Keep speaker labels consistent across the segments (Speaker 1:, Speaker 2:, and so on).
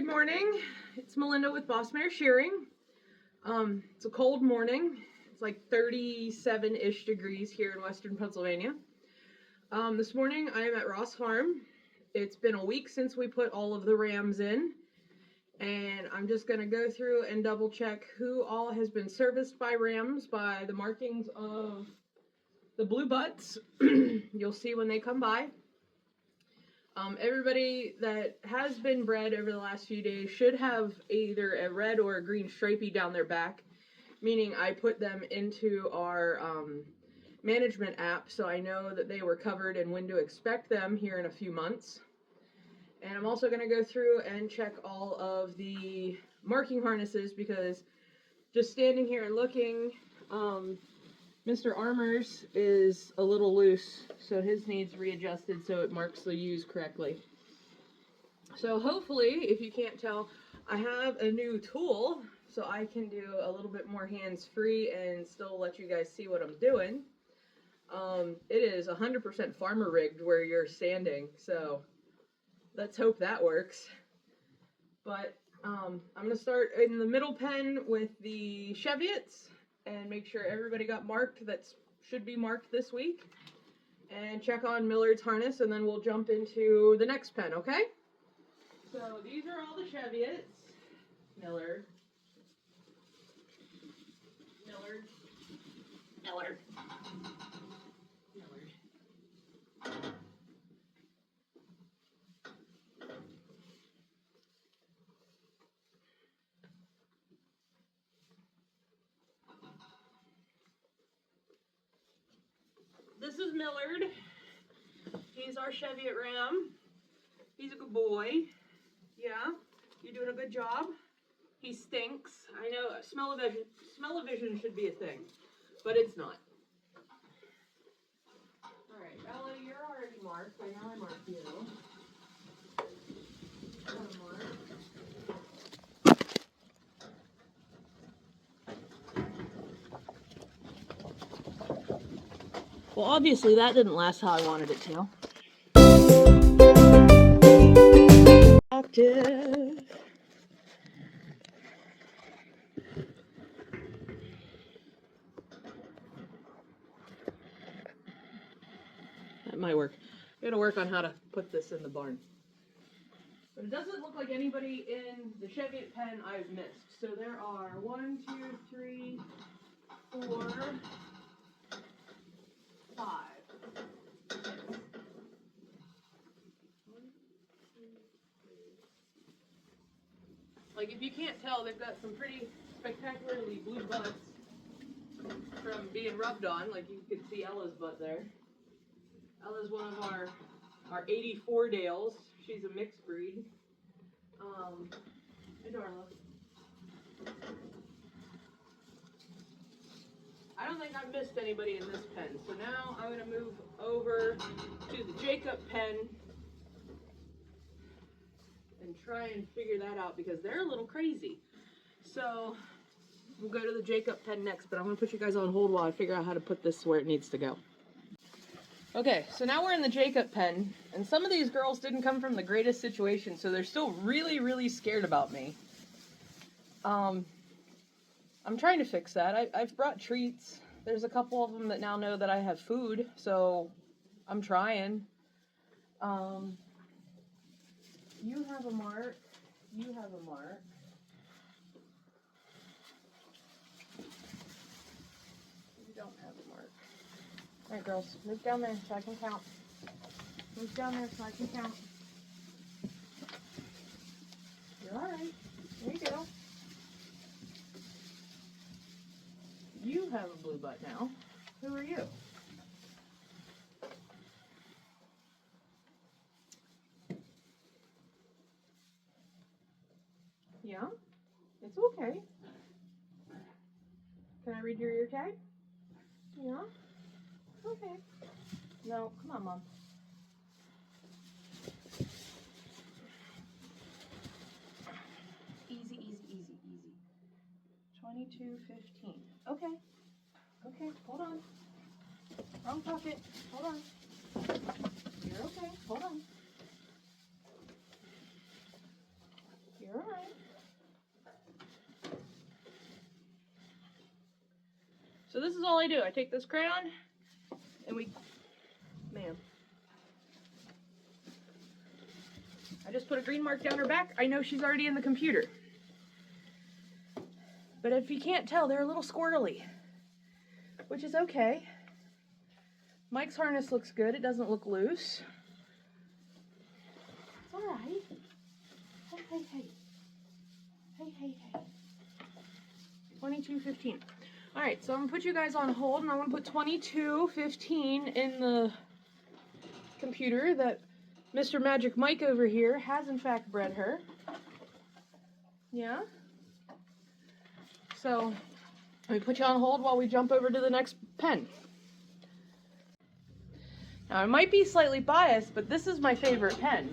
Speaker 1: Good morning. It's Melinda with Boss Mare Shearing. It's a cold morning. It's like 37-ish degrees here in western Pennsylvania. This morning I am at Ross Farm. It's been a week since we put all of the rams in, and I'm just going to go through and double check who all has been serviced by rams by the markings of the blue butts. You'll see when they come by. Everybody that has been bred over the last few days should have either a red or a green stripey down their back, meaning I put them into our management app so I know that they were covered and when to expect them here in a few months. And I'm also going to go through and check all of the marking harnesses because just standing here and looking, Mr. Armour's is a little loose, so his needs readjusted so it marks the U's correctly. So hopefully, if you can't tell, I have a new tool so I can do a little bit more hands-free and still let you guys see what I'm doing. It is 100% farmer rigged where you're standing, so let's hope that works. But I'm going to start in the middle pen with the Cheviots and make sure everybody got marked that should be marked this week, and check on Millard's harness, and then we'll jump into the next pen, okay? So these are all the Cheviots. Millard. This is Millard. He's our Cheviot ram. He's a good boy. Yeah, you're doing a good job. He stinks. I know smell-o-vision should be a thing, but it's not. Alright, Ella, you're already marked. I know I marked you. Well, obviously that didn't last how I wanted it to. Octave. That might work. I gotta work on how to put this in the barn. But it doesn't look like anybody in the Cheviot pen I've missed. So there are 1, 2, 3, 4, 5. Like, if you can't tell, they've got some pretty spectacularly blue butts from being rubbed on. Like, you can see Ella's butt there. Ella's one of our 84 Dales. She's a mixed breed. Hey, Darla. I don't think I've missed anybody in this pen. So now I'm going to move over to the Jacob pen and try and figure that out because they're a little crazy. So we'll go to the Jacob pen next, but I'm going to put you guys on hold while I figure out how to put this where it needs to go. Okay, so now we're in the Jacob pen, and some of these girls didn't come from the greatest situation, so they're still really, really scared about me. I'm trying to fix that. I've brought treats. There's a couple of them that now know that I have food, so I'm trying. You have a mark. You have a mark. You don't have a mark. All right, girls, move down there so I can count. Move down there so I can count. You're all right. There you go. You have a blue butt now. Who are you? Yeah? It's okay. Can I read your ear tag? Yeah? Okay. No, come on, Mom. Easy, easy, easy, easy. 22:15. Okay. Okay, hold on. Wrong pocket. Hold on. You're okay. Hold on. You're So this is all I do. I take this crayon and ma'am. I just put a green mark down her back. I know she's already in the computer. But if you can't tell, they're a little squirrely, which is okay. Mike's harness looks good. It doesn't look loose. It's all right. Hey, hey, hey. Hey, hey, hey. 22:15. All right, so I'm gonna put you guys on hold, and I'm gonna put 22:15 in the computer that Mr. Magic Mike over here has in fact bred her. Yeah. So let me put you on hold while we jump over to the next pen. Now I might be slightly biased, but this is my favorite pen,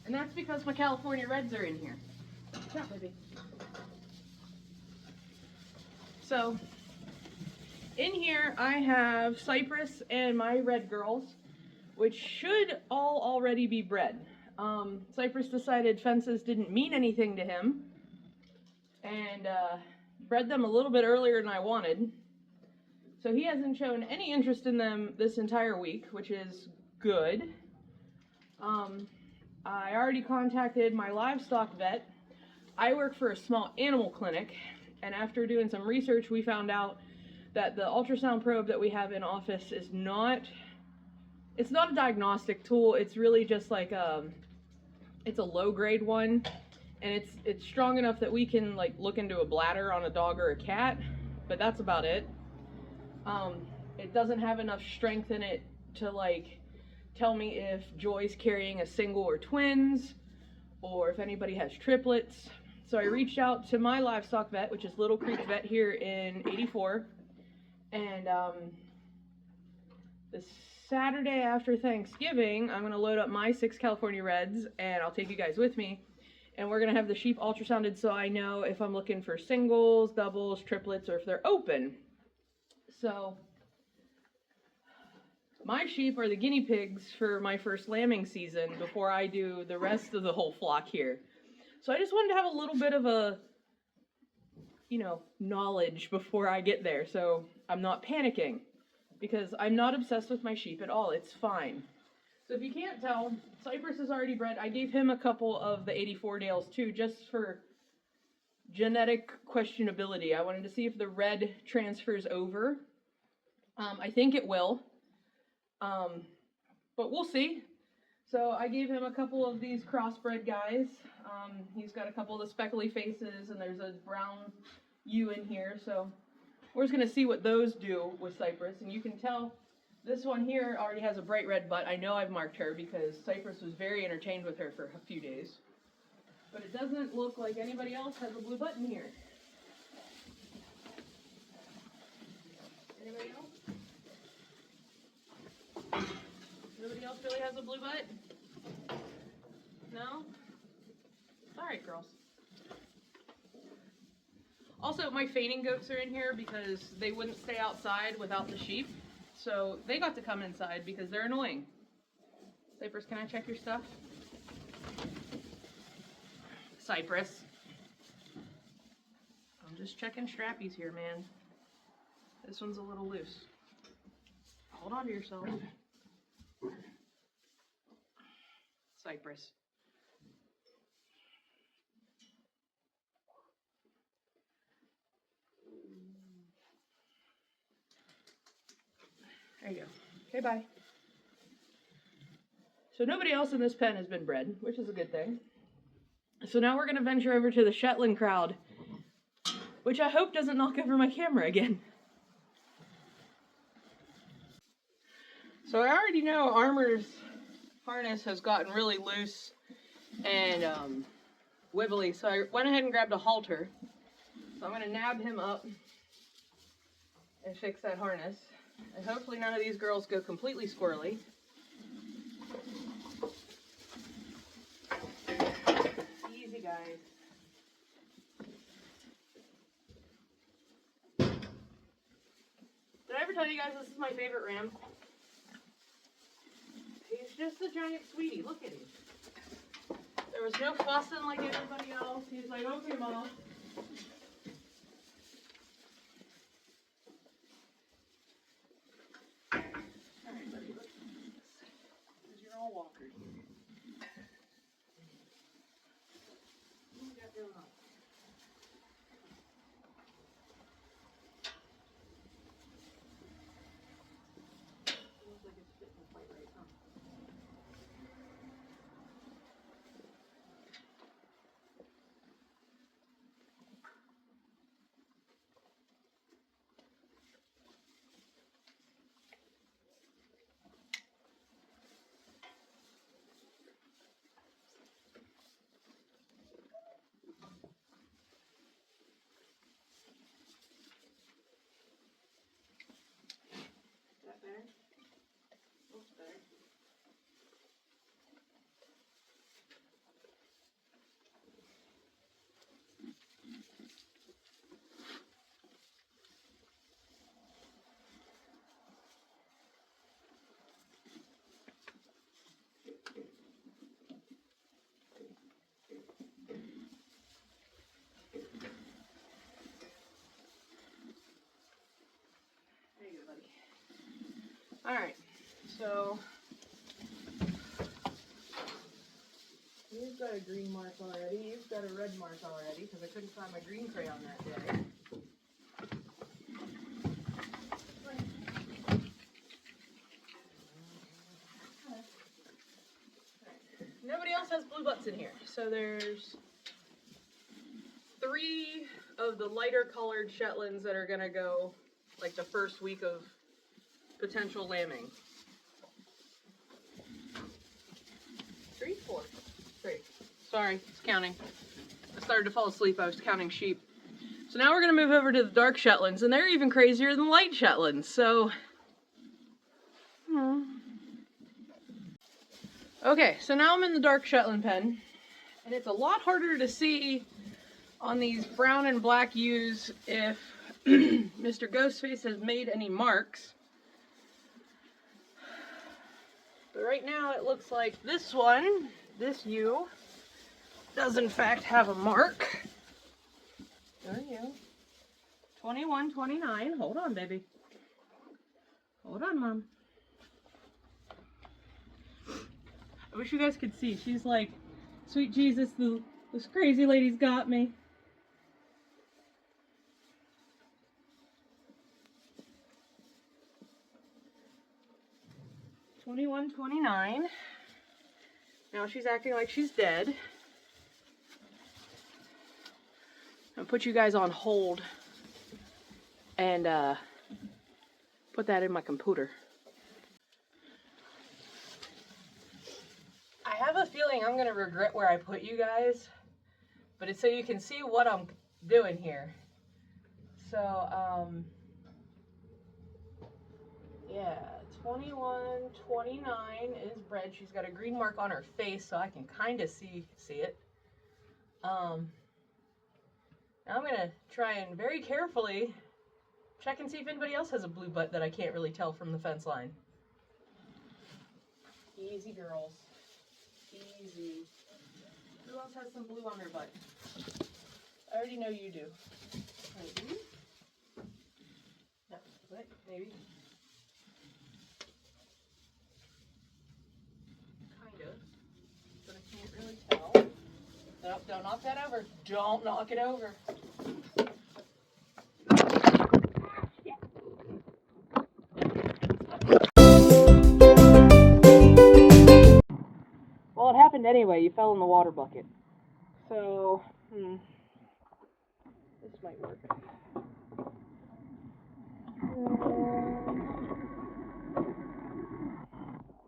Speaker 1: and that's because my California Reds are in here. Yeah, baby. So, in here I have Cypress and my red girls, which should all already be bred. Cypress decided fences didn't mean anything to him, and bred them a little bit earlier than I wanted. So he hasn't shown any interest in them this entire week, which is good. I already contacted my livestock vet. I work for a small animal clinic, and after doing some research, we found out that the ultrasound probe that we have in office is it's not a diagnostic tool. It's really just like it's a low grade one, and it's strong enough that we can like look into a bladder on a dog or a cat, but that's about it. It doesn't have enough strength in it to like tell me if Joy's carrying a single or twins, or if anybody has triplets. So I reached out to my livestock vet, which is Little Creek Vet here in 84, and this Saturday after Thanksgiving, I'm going to load up my 6 California Reds, and I'll take you guys with me, and we're going to have the sheep ultrasounded so I know if I'm looking for singles, doubles, triplets, or if they're open. So my sheep are the guinea pigs for my first lambing season before I do the rest of the whole flock here. So I just wanted to have a little bit of a, knowledge before I get there, so I'm not panicking, because I'm not obsessed with my sheep at all. It's fine. So if you can't tell, Cypress is already bred. I gave him a couple of the 84 Dales too, just for genetic questionability. I wanted to see if the red transfers over. I think it will, but we'll see. So I gave him a couple of these crossbred guys. He's got a couple of the speckly faces, and there's a brown ewe in here. So we're just going to see what those do with Cypress. And you can tell this one here already has a bright red butt. I know I've marked her because Cypress was very entertained with her for a few days. But it doesn't look like anybody else has a blue butt in here. Anybody else? Nobody else really has a blue butt? No? Alright, girls. Also, my fainting goats are in here because they wouldn't stay outside without the sheep. So they got to come inside because they're annoying. Cypress, can I check your stuff? Cypress. I'm just checking strappies here, man. This one's a little loose. Hold on to yourself. Cypress. There you go. Okay, bye. So nobody else in this pen has been bred, which is a good thing. So now we're going to venture over to the Shetland crowd, which I hope doesn't knock over my camera again. So I already know Armor's harness has gotten really loose and wibbly, so I went ahead and grabbed a halter. So I'm going to nab him up and fix that harness. And hopefully none of these girls go completely squirrely. Easy, guys. Did I ever tell you guys this is my favorite ram? He's just a giant sweetie. Look at him. There was no fussing like everybody else. He's like, okay, Mom. Alright, so you've got a green mark already. You've got a red mark already because I couldn't find my green crayon that day. Nobody else has blue butts in here. So there's 3 of the lighter colored Shetlands that are going to go like the first week of potential lambing. 3, 4, 3. Sorry, it's counting. I started to fall asleep. I was counting sheep. So now we're going to move over to the dark Shetlands, and they're even crazier than light Shetlands. So, okay, so now I'm in the dark Shetland pen, and it's a lot harder to see on these brown and black ewes if Mr. Ghostface has made any marks. But right now it looks like this one, this ewe, does in fact have a mark. There you. 21, 29. Hold on, baby. Hold on, Mom. I wish you guys could see. She's like, sweet Jesus, this crazy lady's got me. $21, $29. Now she's acting like she's dead. I'll put you guys on hold and put that in my computer. I have a feeling I'm gonna regret where I put you guys, but it's so you can see what I'm doing here. So, yeah, 21, 29 is bred. She's got a green mark on her face, so I can kind of see it. Now I'm gonna try and very carefully check and see if anybody else has a blue butt that I can't really tell from the fence line. Easy, girls. Easy. Who else has some blue on their butt? I already know you do. Maybe. No, what? Maybe. Kind of. But I can't really tell. Nope, don't knock that over. Don't knock it over. Well, it happened anyway. You fell in the water bucket. So, this might work.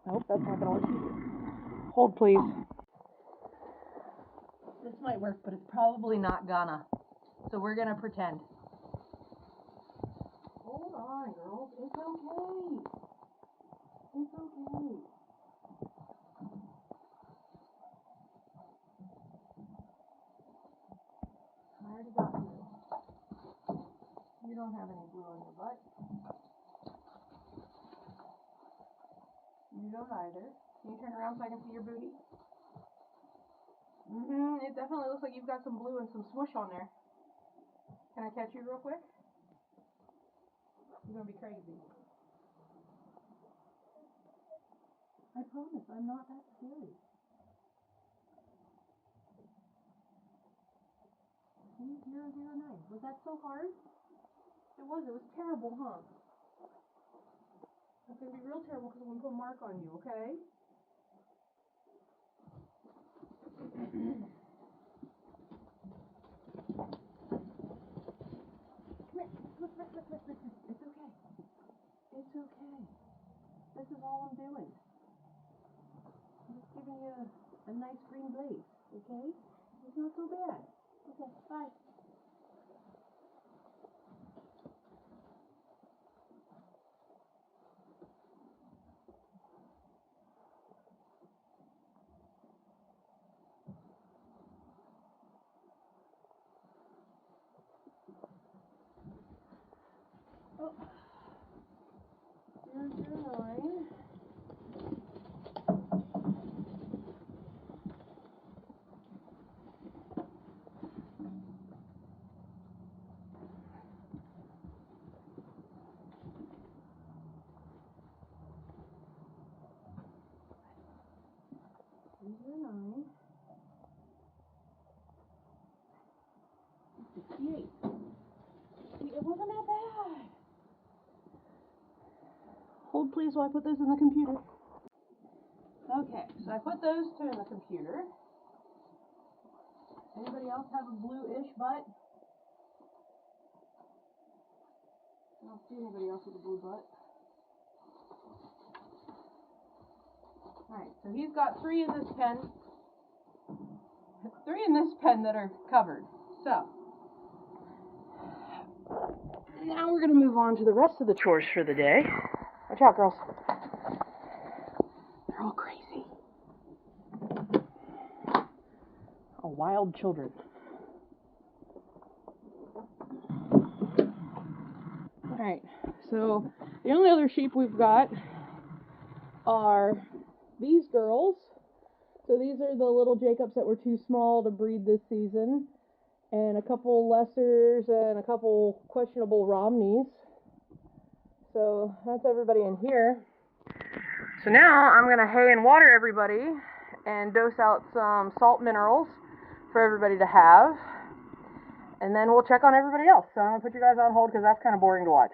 Speaker 1: Nope, that's not gonna work. Hold, please. This might work, but it's probably not gonna. So we're gonna pretend. Hold on, girls. It's okay. It's okay. I already got you. You don't have any blue on your butt. You don't either. Can you turn around so I can see your booty? It definitely looks like you've got some blue and some swoosh on there. Can I catch you real quick? You're gonna be crazy. I promise, I'm not that scary. 009. Was that so hard? It was terrible, huh? It's gonna be real terrible because I'm gonna put a mark on you, okay? Come here. It's okay. It's okay. This is all I'm doing. I'm just giving you a nice green blaze, okay? It's not so bad. Okay, bye. Oh. 009. 68. See, it wasn't that bad. Hold please while I put those in the computer. Okay, so I put those two in the computer. Anybody else have a blue-ish butt? I don't see anybody else with a blue butt. Alright, so he's got 3 in this pen. 3 in this pen that are covered. So, now we're going to move on to the rest of the chores for the day. Watch out, girls. They're all crazy. All wild children. Alright, so the only other sheep we've got are these girls. So these are the little Jacobs that were too small to breed this season. And a couple lessers and a couple questionable Romneys. So that's everybody in here. So now I'm going to hay and water everybody and dose out some salt minerals for everybody to have. And then we'll check on everybody else. So I'm going to put you guys on hold because that's kind of boring to watch.